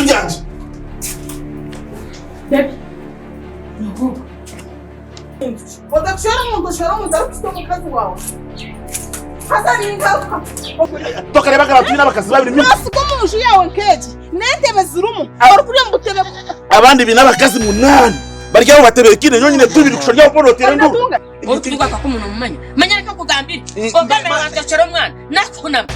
ibintu byanje. Baby. No. Wadakshara mu gushara mu darufite mu kazi wawe. Hasani ngaruka. Tokareba karatu n'abakazi babiri. Nasuko mu nju yawe nkeje. Nentebe zirumu. Uri kuri mbutebe. Abandi binabakazi 8. Barya batebeye kine nyonyine tubiri kushorya uporotera ndu. Oturuka kwa kumuntu mumanya. Manya reka kugambira. Ogamera watachara umwana. Nakuna.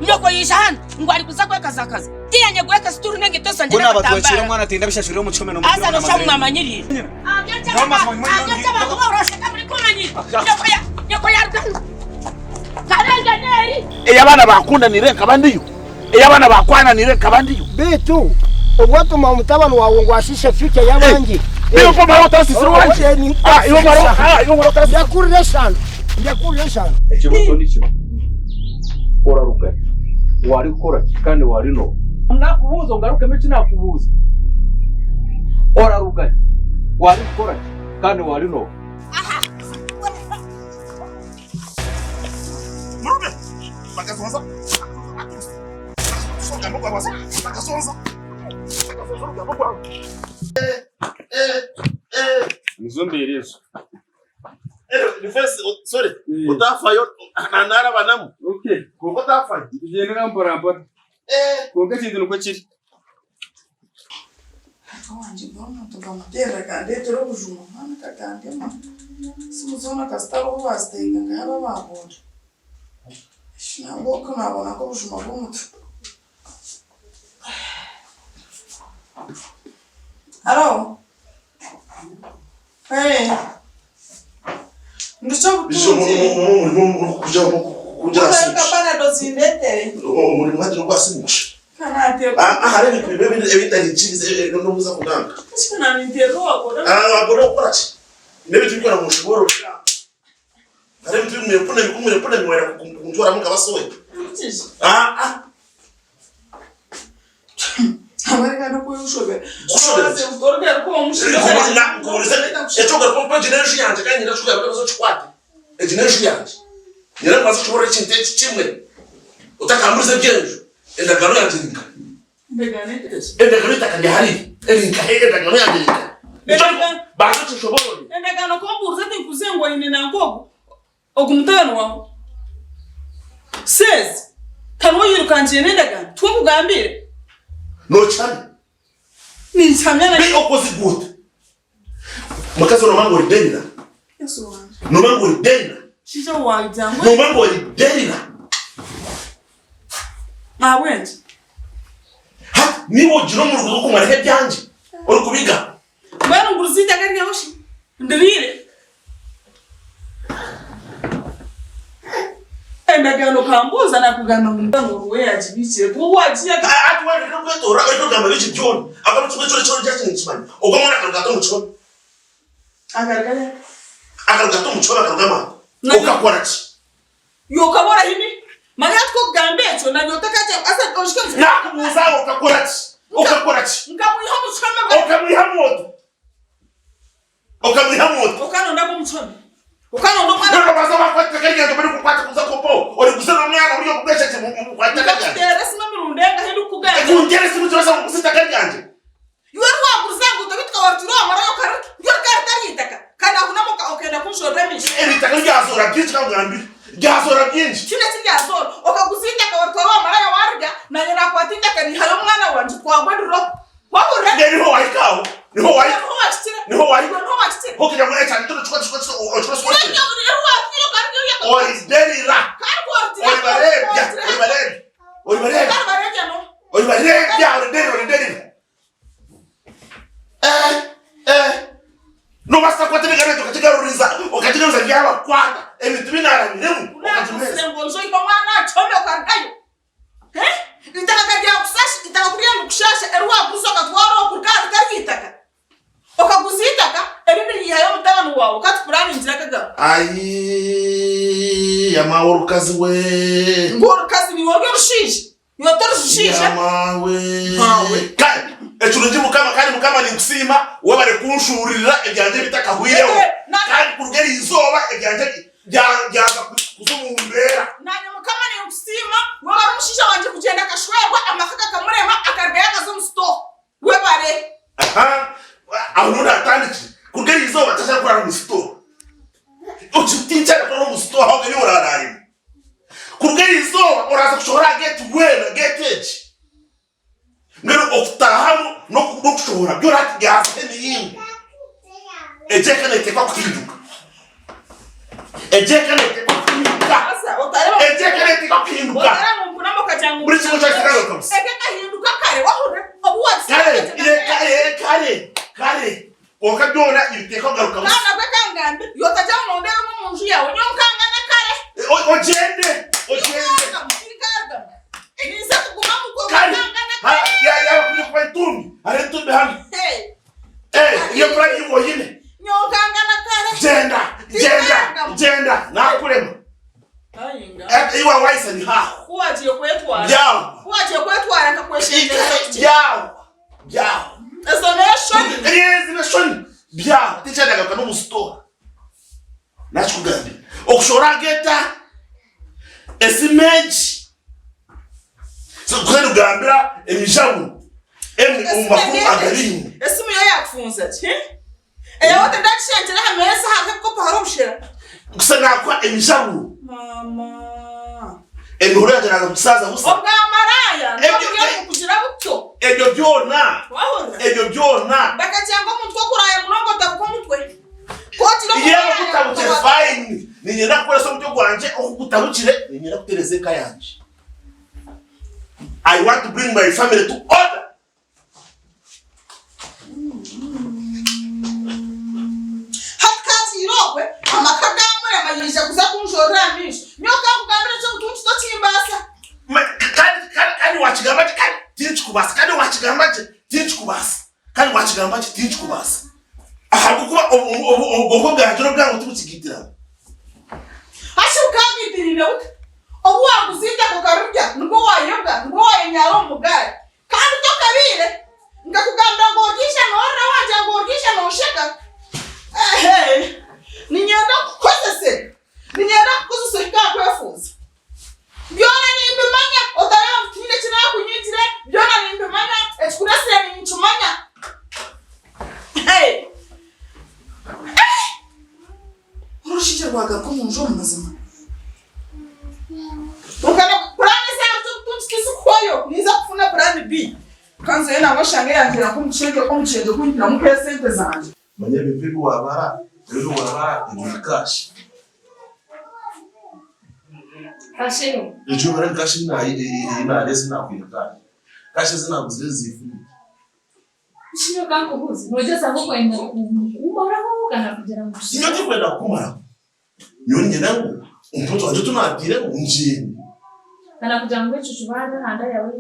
Nyoko yishahana ngo ari kuza kwekazakaza. Tiyanye gweka situru nenge tosa njye natambara. Kuna batwachira umwana atinda bishashirira mu chome no mu. Asa no shamu mamanyiri. Agyacha abantu baroshe kamuri kumanyi. Nyoko yarugana. Karanga neri. Eyabana bakunda nireka bandiyo. Eyabana bakwana nireka bandiyo. Bitu. Obwatuma mutabano wawe ngo ashishe future yabangi. Biyo ko maro tasisi wanje. Iyo maro tasisi. Yakureshana. Ekibuzo nicho. Ora ruga. Wari kora kandi wari no. Nakubuza ngaruke mechi nakubuza. Ora ruga. Wari kora kandi wari no. Murube. Bakazonza. Soka moko basa. Bakazonza. Nizomberezo. The first sorry. Utafayo nanara banamu. Okay. Kuko tafayo. Tugenda ngampora mpora. Kuko kintu nuko kiri. Wanje bona tukamutera kandi tero bujuma mwana kakande ma. Simuzona kastaro wastega ngaba babona. Shina boka nabona ko bujuma bw'umutu. Hello. Hey. Ndicho kuja kapana dozindete. Muri mwati rwasimusha. Kanate. Hari ni pribe ebitari chize no muza kuganga. Sikana nintero wakora. Wakora ukurachi. Nebe tubikora mu shiboro sha. Hari mtu mwe mwera kuntwara muka basoye. Amerika no puede ushobe. Ushobe. Ushobe ko umushira. Na ngurize. Echoga ko generation yanje kandi ndashuka bakazo chikwati. Generation yanje. Nyera kwazo chiboro chinte chimwe. Utakamurize byenjo. Endagano yanje nika. Endagano itakandi hari. Endagano yanje nika. Bazo chishoboro. Endagano ko mbuza tinkuzengo ine na ngogo. Ogumutano wawe. Says. Kanwo yirukanje endagano. Twakugambire. No chani. Ni chamyana. Be opposite good. Makazo no mango denina. Yesu wanje. No mango denina. Shisha wajangwe. No mango denina. Went. Ha, niwo jiro mu rugo ko mare byanje. Uri kubiga. Bwana nguruzita kari yoshi. Ndibire. Endagano kambuza nakugana mundango ruwe yajibiche. Ko wajiya Ati wari no kwetora ero gamba bichi John. Aba chwe jaje nchimani. Ogomona karugato muchona. Agaragara. Akarugato muchona karugama. Okakora chi. Yokabora hini? Magatko gambecho na yotakaje asa koshika. Na kumuza okakora chi. Ngamuiha muchona. Okamwiha moto. Okano ndako muchona. Okano ndo mwana. Ndio baza bakwata kanya ndo bari kukwata kuza kopo. Ori gusana mwana uri kubesha mu kwata kanya. Teresi mami rundenga hindu kugaya. Kungere simu turasa kusita kanya. Yuari wa kurzangu tabitwa wartiro amarayo karuki. Yuari kartari itaka. Kana kuna moka okenda kunshoremish. Ebitaka byazora byinshi kangambi. Byazora byinshi. Kina cyazora. Okagusita ka wartiro amarayo warga na nyina kwatinda kani hayo mwana wanje twagwendro. Wabure. Niho waikaho. Niho wayi. Niho wayi. Hokija mwe cyane tuno chukwa. Ori derira. Ori barebya. No basta kwa tene gareto katika ruriza. Okatika mzangiaba kwata. Emitwe na miremu. Okatimeza. Ngozo iba mwana chome okargayo. Itaka kajya kusashi itaka kuriya mukushasha erwa kusoka twaro kurkara targitaka. Okagusitaka erindi yayo mutano wawe katupurani injira kaga. Ai yamawo rukazi we. Ngoro kazi ni wowe rushije. Yotoro rushije. Yamawe. Kai echunje mukama ni nsima we bare kunshurira ebyanje bitakahwireho. Kandi kurugeri izoba ebyanje byaza kuzumumbera. Nanye mukama ni nsima we bare rushije wanje kugenda kashwegwa amakaka kamurema akargaya kazo msto. okutahamu no kushobora byo rati gaze n'iyindi ejeka nete kwa kuhinduka ejeka nete kwa kuhinduka ejeka nete kwa kuhinduka buri kimwe cyose kagaruka eka hinduka kare wahure obuwatsi kare okabyona ibiteko garuka kana bakangambe yotaja nonde mu nzu yawe nyonkanga na kare ogende Niza kuguma mu kanga na kare ya kwa tumi ale tumbe hano iyo plani yuko yine nyonkanga na kare jenda nakulema ayinga iwa waisa ni ha kuwaje kwetwara yao kuwaje kwetwara akakweshendeza yao Esonation bya tichadaga kana mu store nachugambe okushora geta esimeji so kwenu gambira emishawu umakuru agarinye esimu yo yakufunza ki wote ndakishenjera hamesa hakakopa harushira kusana kwa emishawu mama emihoro yageraga kusaza busa obwa maraya ntabwo kugira buto ebyo byona bakacyangwa mutwe kuraya munongota kuko mutwe koti no yewe kutabukire fine ninyenda kure so mutwe gwanje okukutabukire ninyenda kutereze kayanje I want to bring my family to order. Hakati irogwe amakagamo yamayisha kuza kunjora mishi nyoka kugambira cyo tuntu totimbasa kandi wachigamba kandi tinchikubasa kandi wachigamba tinchikubasa kandi wachigamba tinchikubasa ahakuba obwo bwanjiro bwangu tubutsigitira hasho kagidirire uta obu wakuzinda kukarubya ngo wayoga ngo wayenyaro mugari kandi to kabire ngakugamba ngo ogisha nora wanje ngo ogisha no sheka ninyenda kukozese kakwefuza byona nimbimanya otara mutinde kina kunyitire byona nimbimanya ekikurasire ninchumanya urushije rwaga ko munjo muzima ukana plan sa tuntikisi kwayo niza kufuna plan B kanzo yena washanga yangira ko umucenge kunyira mu presente zanje manye bipi wabara rero wabara ibikashi Kashino. ejo bara kashi ina lesi na kwika kashi zina kuzire zifu Shino kanko buzi. Nojeza ko kwenda kumaraho kana kugera mu sinyo kwenda kumara nyoni nyangu mtoto wanje tunatire unjini kana kugira ngo ecyo handa yawe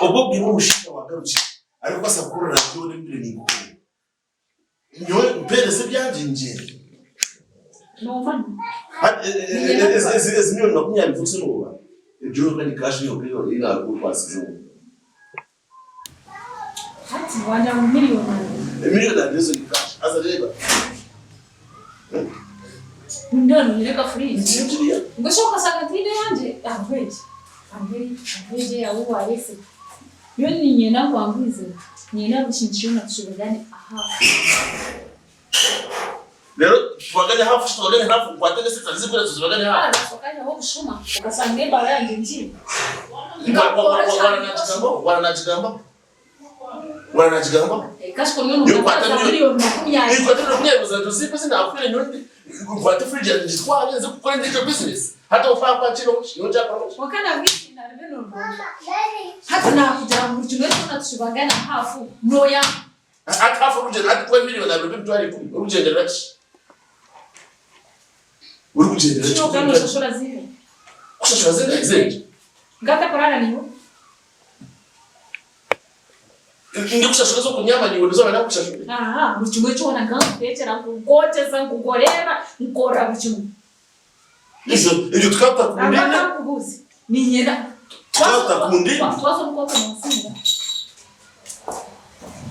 obwo bwimo mushinga wagaruki ariko basakura na cyo n'imbere n'ingo nyowe mpereze byanje no man ezi miliyoni 20 zose n'uba ibyo kandi kashi yo kuri ina kwasizo hati wanja miliyoni ndizo ni kashi asa reba ndani nileka freeze ndio ngoshoka sakatine yanje average ya Uwayese yo ni nyena kwambize nyena bushinjisho na tushobagane aha lero twagane hafu kwatene sita zibure tuzibagane hafu wakanya ho bushuma ukasange Mbarara yanje nji wanajigamba kashiko nyo n'umutaka miliyoni 20 iko tena kunyebuza tusipe sina afune nyoni kwate free yanjye twagenze gukora indi business hata ufaka kino yoja kwa wakana wiki na reveno ndo hata na kugira ngo kimwe tuna tushobagana hafu noya hata hafu rugenda hata kwa miliyoni na rubim twari kuri urugendo raki urugendo kino kano shoshora zile kushashora zile zeje ngata parana niyo ngi kushashora zo kunyama ni ulizo na kushashora aha muchimwe chona ngapetera ngoteza ngugorera ngora muchimwe iyo tukata kumundini amaka kubuzi ni nyenda tukata kumundini twazo mkoto nsinga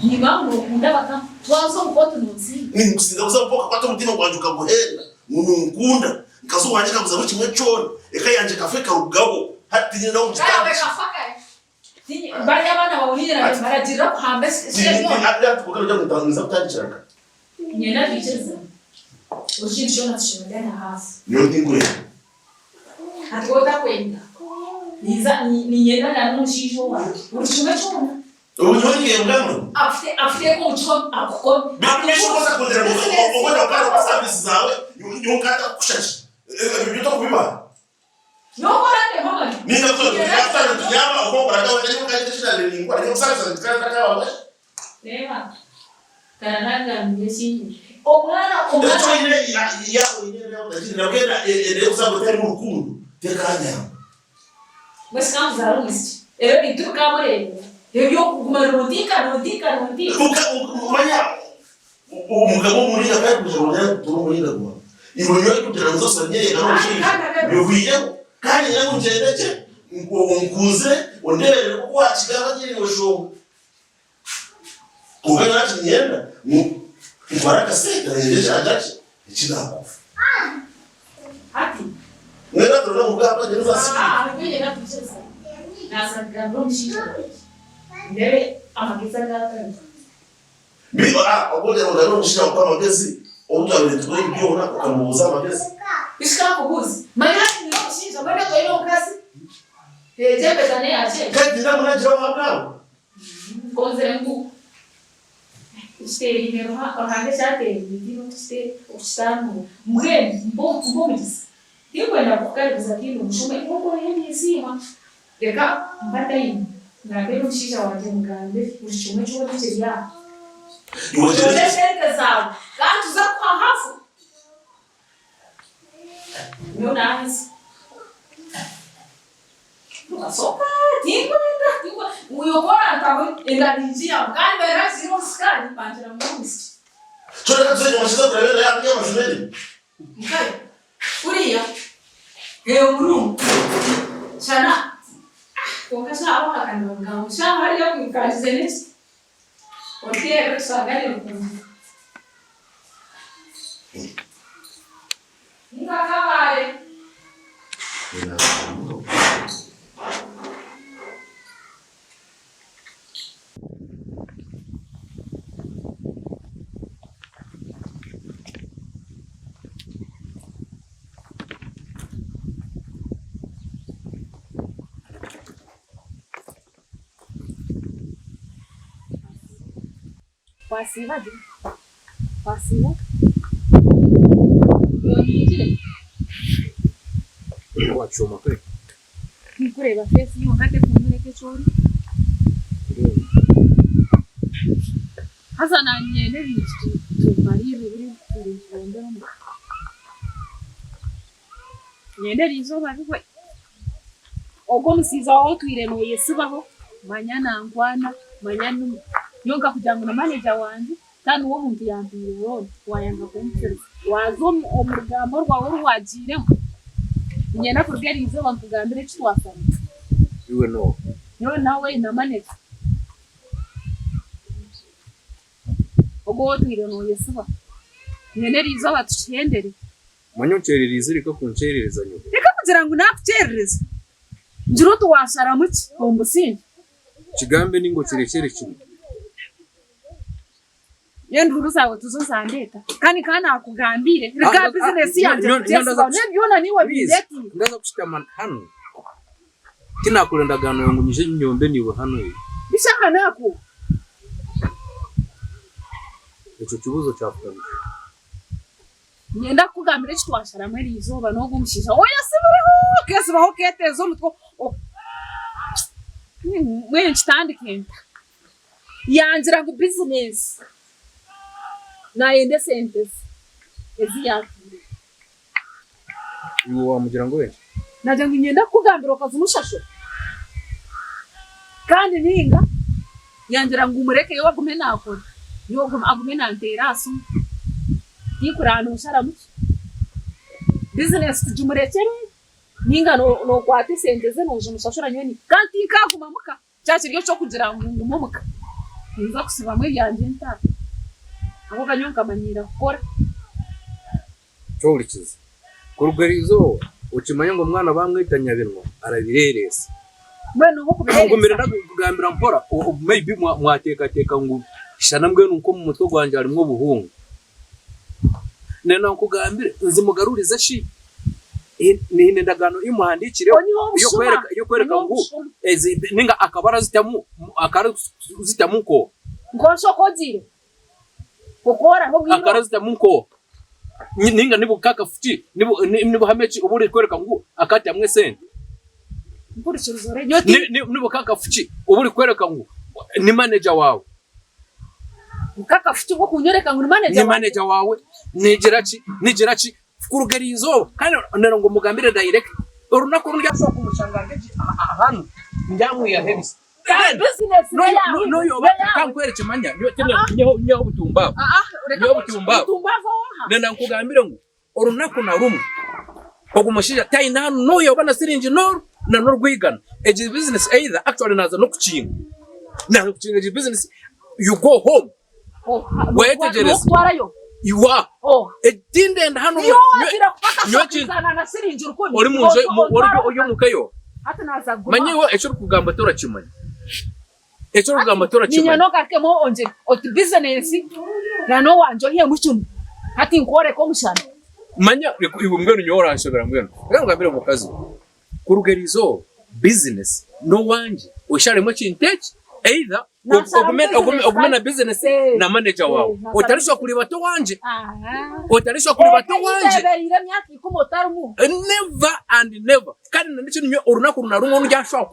ni mambo ndabaka twazo mkoto nsinga ni kusinga kuzapoka kwata mutima gwanjuka guhenda nkunda nkazo wanje kabuza muchimwe chona eka yanje kafeka rugabo hati nyina ujikanje bari abana bawuhira baragira kuhambe ni abya tukogera byo gutangiza kutandikiraka nyenda bicheza ushinjisho na tushobagana hafu yo ngure atwoda kwenda ni yenda na mushisho wa urushuma chona Unyonge mgamo afite ko chona akukora Bimesho kosa kundera ngoja ukara kwa service zawe yukata kushashi bito kubiba Yokorate mama Ninga kwa kutana tunyama ukora dawa tani kwa kishida lingwa ni usasa tukata kawa Leva Karanaga mbeshini Omwana Ndacho ile yao ile leo tajiri na kwenda endelea kusaba tani mukundu tekanya Weskamza rumisi Ewe ituka more Ebyo kumarodika Umanya umugabo muri ya kujya turumurira kwa Ibo yo kuteranzo sanye na mushinga bivuye kandi yangu njendeje nkuze ondere ko wakigaba nyiri ngosho Ugana ati nyenda mbaraka seka nje ajaje ikinakufa Hati Ngenda tuna mugaba nje fasi Ngenge na tucheza Nasa gabo mshika Ndebe amagiza ngaka Biba oboje ngaro mushika kwa magezi Obutabire twibyo na kukamuza magezi Bishika kubuzi Mayati ni mshinja bado kwa ile ukasi Jembe zane ache Kati na mnajira mabao Konzere ngu Stay in your hand, shate, you stay or stand. Mugeni, mbomisi. Ndipo enda kukaribiza kilo mshume huko yeye sima. Deka mpata hii. Na bero mshisha wanje mgambe ushume chuo kicheria. Yote shete zao. Kantu za kwa hafu. Niona hizi. Soka, tingo. Uyokora ntawe endalijia mkanda rasi roskani panjira mbomisi. Chora kazenye mashiza kulele ya kama shuleni. Mkai. Uriya. Muru. Chana. Kokasha awa kananga. Shahari ya kukazize nesi. Otie resa gani rukumu. Nika Kabale. Wasiba di. Wasiba. Yonijire. Wachoma kwe. Nkureba face ni wakati kumureke chori. Hasa na nyene bitu tumarire biri kurondera mu. Nyene rizo babikwe. Ogo musiza wo twire no yesibaho. Manyana ngwana, manyanu Yonka kujangu na manager wanje kandi uwo muntu yambire rone wayanga kumfira wazo omugambo rwawe rwagiremo nyena kurgera izo bankugambire kitwafana Iwe no yo nawe na manager ogo twire no yesiba nyene rizo batuchendere Manyonchererize riko kuncherereza nyo reka kugira ngo nakucherereze njiro tuwashara muki ombusini Kigambe ningo kirekere kimwe Yenduru zawe tuzozandeta kandi kana akugambire rika business yanje yona niwe bizeti ndaza kushikama hano kina kulendagano yangu nyije nyombe niwe hano bishaka nako Echo kibuzo cyafukana Nyenda kugambire kitwashara muri izuba no gumushisha oya sibaho ketezo mutwo mwe nchitandikenta yanjira ku business na ende sentes eziyaki Iwo wamugira ngo we naje ngiyenda kugambira okazimushasho kandi ninga yanjira ngumureke yo bagume nakora yo agume nanterasu yikurana ushara muki business tujumurekere ninga no kwate senteze no jumushashura nyoni kandi kaguma muka cyakiryo cyo kugira ngo ngumuka niza kusiba mwe byanje nta ako kanyonka manyira gukora cyo urikiza kurugarizo ukimanya ngo mwana bamwitanya binwa arabireresa Mwenu huko biheri. Ngumira ndakugambira mpora maybe mwateka teka ngo shana mbwe nuko mu mutwe gwanje harimo buhungu. Nena nkugambire nzimugaruriza shi. ni ndagano imuhandikire yo kwereka ngo ninga akabara zitamu ko ngosho kozire kokora ho bwiro akara zitamu ko ninga nibukaka futi nibu hamechi uburi kwereka ngo akati amwe sente mpurishizore nyoti nibukaka futi uburi kwereka ngo ni manager wawe ukaka futi bwo kunyoreka ngo ni manager wawe nigerachi kurugerizo kandi ngo mugambire direct urunako rundyaso kumushangangeje ahantu ndyamuya hebisi business no yo bakwereke manya nyo butumba nenda nkugambire ngo urunako na rumwe ogumushija tai nanu no yo bana sirinji no na no rwigana eje business either actually naza no kuchinga na kuchinga eje business you go home wetegereza you are edinde and hano nyokizana na sirinji urukundo uri munje uyo mukayo hata naza guma manyewe echo kugamba tora kimanya echo kugamba tora kimanya ninyano kakemo onje oti business na no wanjo hiye muchunu hati nkore ko mushana manya iwe mbwenu nyora nshobera mbwenu ngambire mu kazi kurugerizo business no wanje usharemo chintechi either ogumena business na manager wao utarishwa kuri bato wanje never and never kandi nandicho nyo urunako runarumwe n'ujyashwa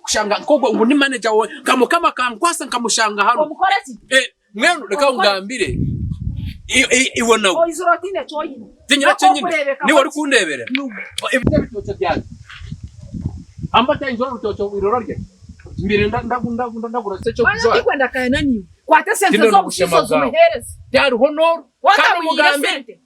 kushanga kogwa ngo ni manager wawe kama kankwasa kamushanga hano mwenu reka ngambire iwo nawo izorotine choyine tinyira chenyine ni wari kundebere ibyo bitocho byanyu ambata injoro bitocho irororye mbere ndagura cyo kuzwa bana kwenda kanani kwate sente zo bushizo zumuhereza byari honoro kandi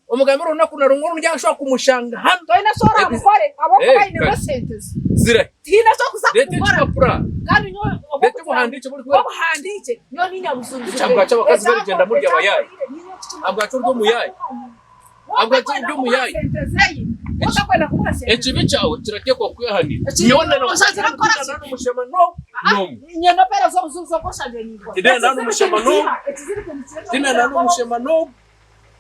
umugambi runako narunguru njyashwa kumushanga hano toina sora mukore aboko bayine sente zire tina so kuzakukora kandi nyo bete buhandike buri kwa buhandike nyo ninya busunzu cyangwa cyabakazi bagenda muri abayayi abwacu rwo muyayi abwacu rwo muyayi utakwenda kumura sente ekibi cyawe kirakekwa kwihanira nyone no mushema no nyeno pera zo busunzu koshanje niko tina nanu mushema no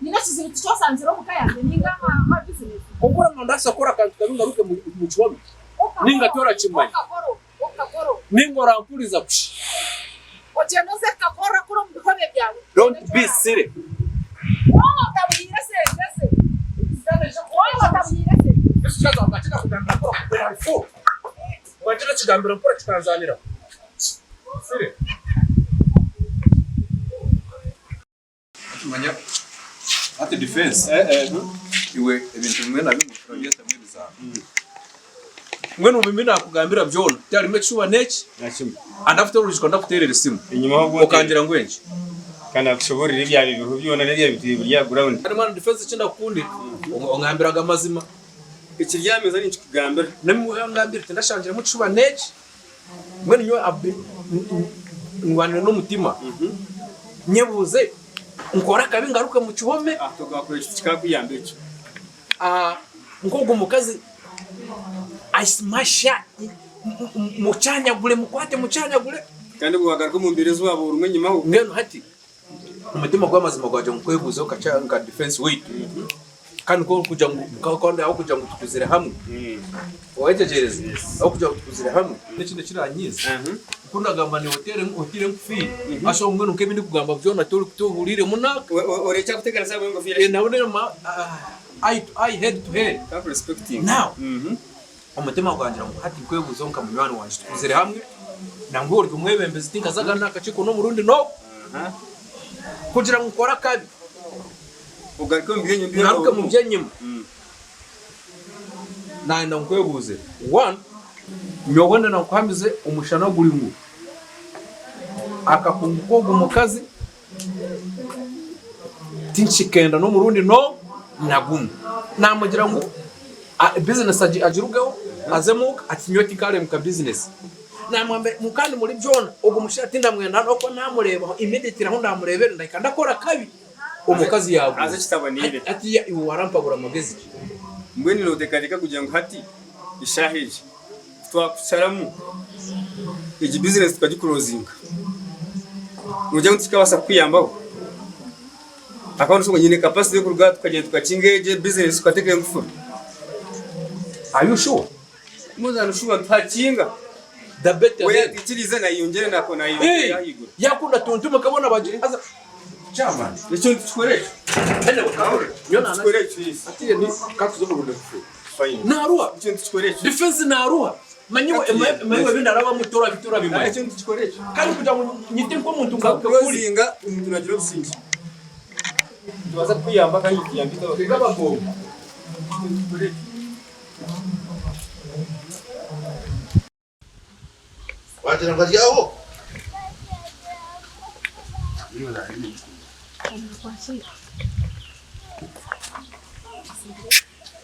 nina kiziri cyosanzira mukayanje ninga ma business kokora mandasa kora kantu kabingaruke mu kibabi ninga tora kimanya ningora mpuriza kushi ojenose kakora kuro mbihobe byawe don't be silly tabuyire sese tabuyire sese chaza ngachira kugambira kora kubera fo ngachira kigambira kora kitanzanira silly manya ati defense iwe ibintu bimwe na bimwe project amwiriza mwenu mimina kugambira byona cyari make sure neki nakimwe andafite urujiko ndakuterera simu inyuma ho ukangira ngwenje kana kushoborera ibya bibihu byona n'ibya biti bya ground ari man defense cyenda kundi ongambiraga amazima ikiryameza ni ikigambira nemwe ngambira ndashangira mu sure neki mwenu nyo abbi ngwanira no mutima nyebuze nkora kabi ngaruka mu kihome tugakoresha kikakuyambira cyo ngogo mukazi aismasha muchanyagule mukwate muchanyagule kandi buhagaruka mu mbere z'wabo urumwe nyuma ho ngeno hati umutima kwa mazima gwaje mukwebuzo kachanga defense weight kandi ko kuja mukakonda aho kuja tukuzire hamwe wajejereze aho kuja tukuzire hamwe n'ikindi kiranyiza kunda gamba ni hotel mfi asho ngwe nkebindi kugamba byona turi kutuburire munaka orecha gutegana sabo ngo fire nabone ma I head to head respecting now umutima gwangira ngo hati kwebuzo nkamunywani wanje tukuzire hamwe nangori kumwebembeze tinkazaga nakachiko no murundi no kugira ngo ukora kabi ugariko mbyenye mbyo ngaruka mu byenyimo nanda nkwebuze one nyobona nakwamize umushana guringu akakunguko umukazi tinchikenda no murundi no nagumu namugira ngo business ajirugaho azemuka atinyoti kale muka business namwambe mukandi muri byona ubwo mushati ndamwenda no ko namureba immediately aho ndamurebera ndakanda kora kabi umukazi yawe aze kitabonire ati ya warampagura magezi mbweni no dekalika kugira ngo hati ishahije twakusaramu iki business tukagikurozinga mujya ntikabasa kwiyambaho akabona so nyine capacity yo kurga tukagenda tukacingeje business ukatekeye ngufura Are you sure? Muzana shuga ntakinga. The better. Oya ikirize na yongere nako na yongere. Yakunda tuntuma kabona baje. Aza. Chama. Nicyo twikoreye. Ene ukabure. Yona twikoreye twisi. Atiye ni katuzo mu rugo. Fine. Naruha. Nicyo twikoreye. Defense naruha. Manyiwe bindaraba mutora bitora bimwe. Nicyo twikoreye. Kandi kuja nyite ko muntu ngakuringa umuntu nagira gusinga. Tubaza kwiyamba kandi yambita bakabako. Wagira ngo aryaho.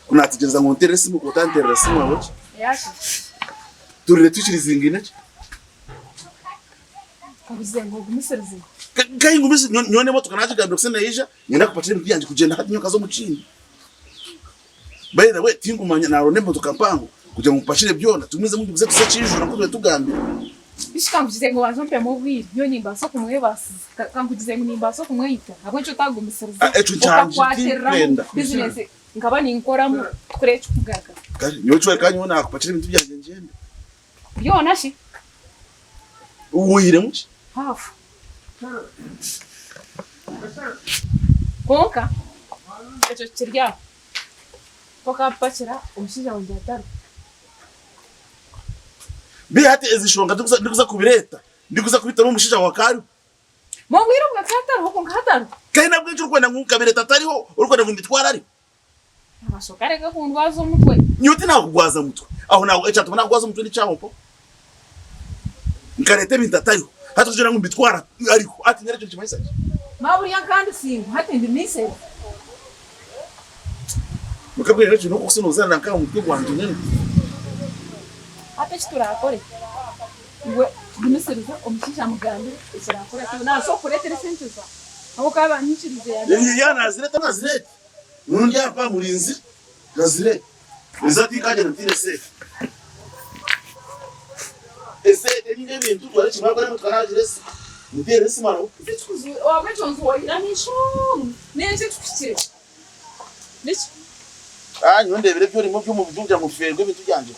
Unategereza ngo ntere simu kutanterera simu wawe. Yaje. Turire tukiriza ingine. Kabuze ngo Omuneneserezo. Kai ngumisi nyone moto kanaje gando kusena yisha nyenda kupatira mtu yanje kugenda hati nyoka zo muchini. By the way tingumanya narone moto kampango kuja mupashire byona tumize mu bize tusacishura ko tugambe. Bishikangugize ngo wazompe mu bwiri yo nimba so kumwebasi kangugize ngo nimba so kumwita abo cyo tago Omuneneserezo. Echo chanje kindenda. Business ngaba ni nkoramo kurecha kugaga. Kali nyochwe kanyo na kupatira mtu byanje njende. Byona shi. Uwire muchi. Hafu. Konka. Echo kirya. Poka pachira umushinja wanjye atari. Bi hati ezishonga ndikuza kubireta. Ndikuza kubitamo umushinja wa kari. Mongwiro bwa katari huko ngatari. Kai nabwo cyo kwenda ngukabireta atariho urukwenda ngunditwara ari. Abashokare ga kundwaza umutwe. Nyuti nakugwaza mutwe. Aho nawo echa tubona kugwaza umutwe ni cyampo. Nkarete bintatariho. Hata tujira ngumbitwara ariko ati nyere cyo kimaisa. Maburi yakandi singu hati ndimise. Mukabwira cyo no kusunoza nanka umutwe gwanje nyene. Hata chiturakore. We Omuneneserezo omushinja mugande ikirakora ati naso kuretera sentuza. Abo kaba nyikirize ya. Ya nazireta nazireta. Nundi apa murinzi. Nazireta. Izati kaje ntire safe. Ese ninge bintu twari chimagwa na mutwarajiresi. Mutire simaro. Wabechonzo wairanisho. Neze tukitire. Nichi. Nyondebere byo rimo byo mu bijunja muferwe bintu byanje.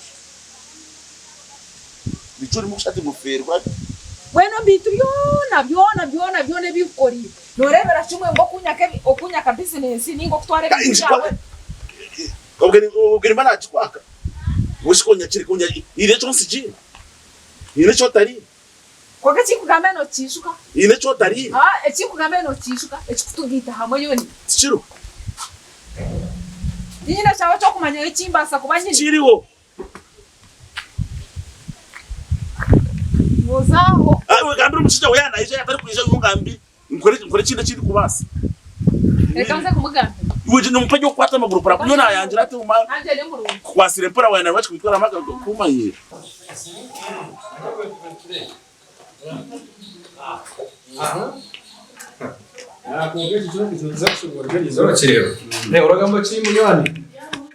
Bichuri mushati muferwa. Bueno bitu byona bikori. Norebera chimwe ngo okunyaka business ningo kutware bichawe. Ubwira mbana chikwaka. Ushikonya chiri kunya ile chonsi ji. Ile chotari. Kwaka chikugambe no chishuka. Ile chotari. Chikugambe no chishuka. Echikutugita hamwe yoni. Chiro. Nyina chawo chokumanya echimbasa kubanyini. Chiriwo. Mozaho. We kambira umushinja wayana isha yatari kuisha yungambi. Nkore chinda chiri kubasa. Ekanze kumuganda. Uje numpaje kwata amaguru para kunyona yanjira ate uma. Anje le muru. Kwasire mpora wayana bachi kwitwara amaga kuma yira. Uragamba ki munywani?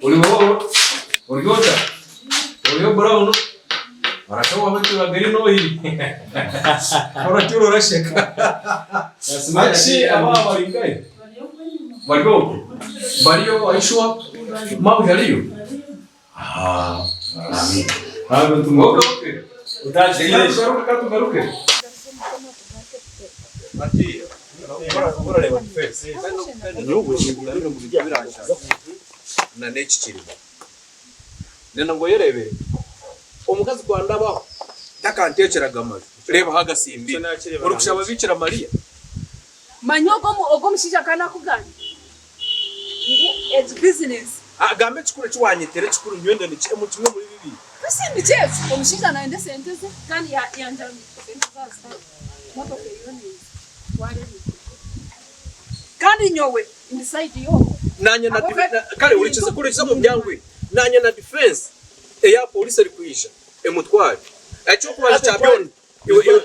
Uri wowe? Uri gota? Uri brown? Arashawa wetu bagari no hili. Ora turo rasheka. Machi aba baringai. Bariyo. Bariyo aishwa. Mau yaliyo. Amin. Hapo tumoke. Utaje garuke. Mati. Ora leva face. Na nechi chiri. Nena ngo yerebe. Omukazi Rwanda baho takantekeraga amazi. Reba hagasimbi. Urukushaba bikira Maria. Manyogo mu ogomushija kana kugana. It's business. Agambe chikuru chiwanyetere chikuru nywende ni chemu kimwe muri bibi. Kasimbi chefu omushija naende senteze kandi yanjani senteze. Moto yoni. Wale. Kandi nyowe inside yo. Nanye na kale urikize kuri cyo mu byangwe. Nanye na defense eya police ari kwisha emutwari acho kubaza champion iwe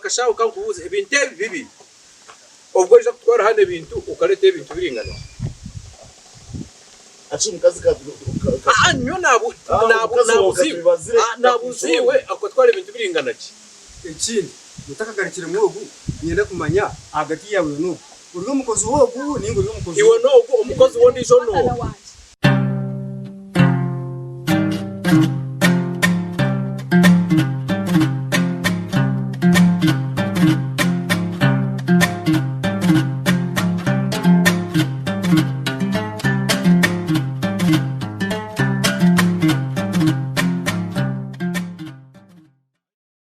kashaho kankubuze ibintu bibi ubwo iza kutwara hane bintu ukarete ibintu biringana Achi mukazi ka nyo nabuziwe akotwara ibintu biringana ki ikindi mutakagarikire mwogu nyenda kumanya hagati yawe n'ubu uri umukozi wogu ningo uri umukozi iwe no umukozi wo ndijo no